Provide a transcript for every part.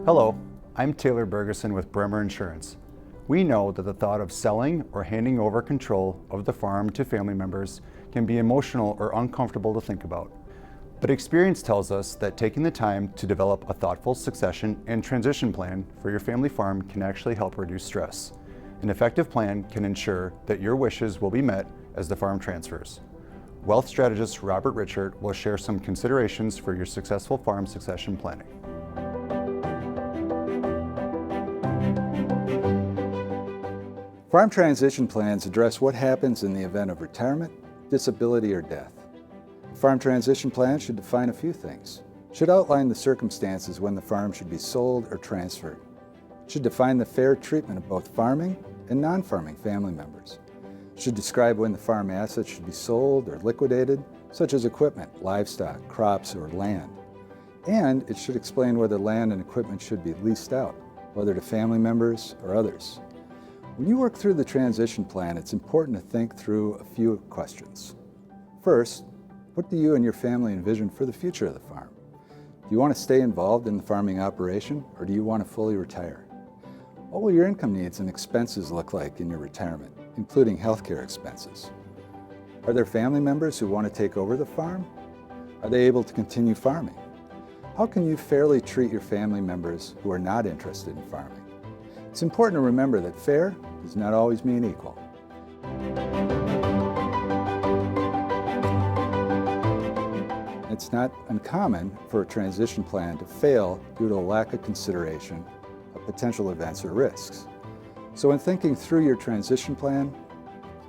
Hello, I'm Taylor Bergeson with Bremer Insurance. We know that the thought of selling or handing over control of the farm to family members can be emotional or uncomfortable to think about. But experience tells us that taking the time to develop a thoughtful succession and transition plan for your family farm can actually help reduce stress. An effective plan can ensure that your wishes will be met as the farm transfers. Wealth strategist Robert Richert will share some considerations for your successful farm succession planning. Farm transition plans address what happens in the event of retirement, disability, or death. A farm transition plan should define a few things. It should outline the circumstances when the farm should be sold or transferred. It should define the fair treatment of both farming and non-farming family members. It should describe when the farm assets should be sold or liquidated, such as equipment, livestock, crops, or land. And it should explain whether land and equipment should be leased out, whether to family members or others. When you work through the transition plan, it's important to think through a few questions. First, what do you and your family envision for the future of the farm? Do you want to stay involved in the farming operation, or do you want to fully retire? What will your income needs and expenses look like in your retirement, including healthcare expenses? Are there family members who want to take over the farm? Are they able to continue farming? How can you fairly treat your family members who are not interested in farming? It's important to remember that fair does not always mean equal. It's not uncommon for a transition plan to fail due to a lack of consideration of potential events or risks. So when thinking through your transition plan,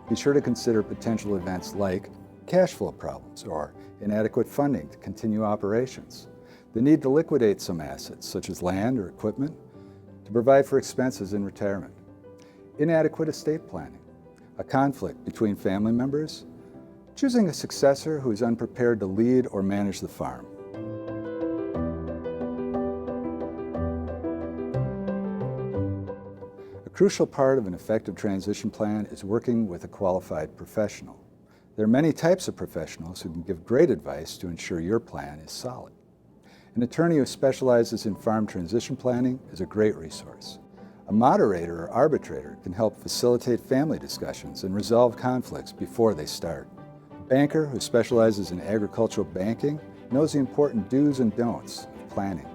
be sure to consider potential events like cash flow problems or inadequate funding to continue operations, the need to liquidate some assets such as land or equipment to provide for expenses in retirement, inadequate estate planning, a conflict between family members, choosing a successor who is unprepared to lead or manage the farm. A crucial part of an effective transition plan is working with a qualified professional. There are many types of professionals who can give great advice to ensure your plan is solid. An attorney who specializes in farm transition planning is a great resource. A moderator or arbitrator can help facilitate family discussions and resolve conflicts before they start. A banker who specializes in agricultural banking knows the important do's and don'ts of planning.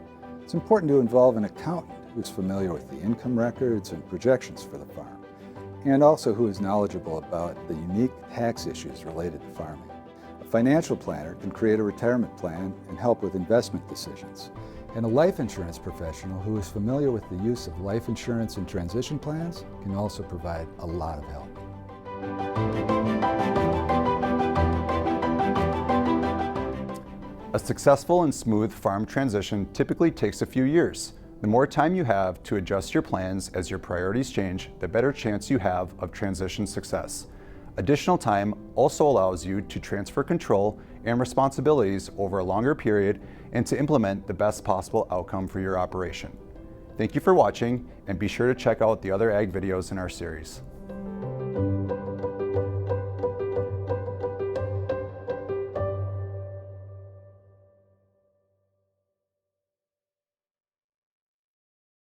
It's important to involve an accountant who is familiar with the income records and projections for the farm, and also who is knowledgeable about the unique tax issues related to farming. A financial planner can create a retirement plan and help with investment decisions. And a life insurance professional who is familiar with the use of life insurance and transition plans can also provide a lot of help. A successful and smooth farm transition typically takes a few years. The more time you have to adjust your plans as your priorities change, the better chance you have of transition success. Additional time also allows you to transfer control and responsibilities over a longer period and to implement the best possible outcome for your operation. Thank you for watching, and be sure to check out the other ag videos in our series.